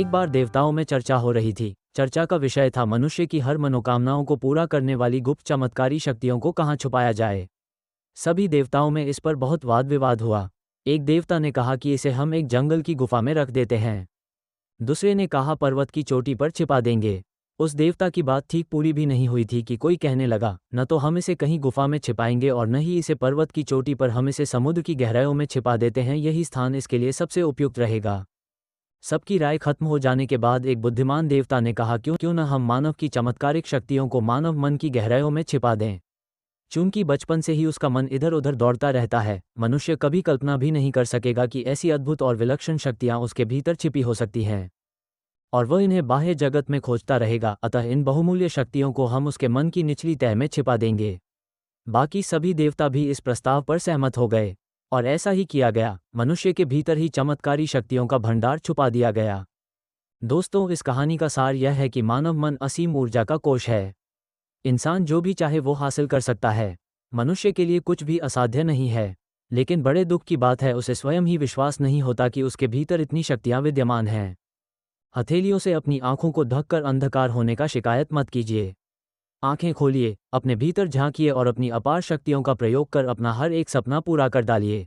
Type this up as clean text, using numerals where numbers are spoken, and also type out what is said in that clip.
एक बार देवताओं में चर्चा हो रही थी। चर्चा का विषय था मनुष्य की हर मनोकामनाओं को पूरा करने वाली गुप्त चमत्कारी शक्तियों को कहाँ छुपाया जाए। सभी देवताओं में इस पर बहुत वाद विवाद हुआ। एक देवता ने कहा कि इसे हम एक जंगल की गुफा में रख देते हैं। दूसरे ने कहा पर्वत की चोटी पर छिपा देंगे। उस देवता की बात ठीक पूरी भी नहीं हुई थी कि कोई कहने लगा, न तो हम इसे कहीं गुफा में छिपाएंगे और न ही इसे पर्वत की चोटी पर, हम इसे समुद्र की गहराइयों में छिपा देते हैं, यही स्थान इसके लिए सबसे उपयुक्त रहेगा। सबकी राय खत्म हो जाने के बाद एक बुद्धिमान देवता ने कहा, क्यों न हम मानव की चमत्कारिक शक्तियों को मानव मन की गहराइयों में छिपा दें। चूंकि बचपन से ही उसका मन इधर उधर दौड़ता रहता है, मनुष्य कभी कल्पना भी नहीं कर सकेगा कि ऐसी अद्भुत और विलक्षण शक्तियां उसके भीतर छिपी हो सकती हैं, और वह इन्हें बाह्य जगत में खोजता रहेगा। अतः इन बहुमूल्य शक्तियों को हम उसके मन की निचली तह में छिपा देंगे। बाकी सभी देवता भी इस प्रस्ताव पर सहमत हो गए, और ऐसा ही किया गया। मनुष्य के भीतर ही चमत्कारी शक्तियों का भंडार छुपा दिया गया। दोस्तों, इस कहानी का सार यह है कि मानव मन असीम ऊर्जा का कोश है। इंसान जो भी चाहे वो हासिल कर सकता है। मनुष्य के लिए कुछ भी असाध्य नहीं है। लेकिन बड़े दुख की बात है, उसे स्वयं ही विश्वास नहीं होता कि उसके भीतर इतनी शक्तियां विद्यमान हैं। हथेलियों से अपनी आंखों को ढककर अंधकार होने का शिकायत मत कीजिए। आंखें खोलिए, अपने भीतर झांकिए और अपनी अपार शक्तियों का प्रयोग कर अपना हर एक सपना पूरा कर डालिए।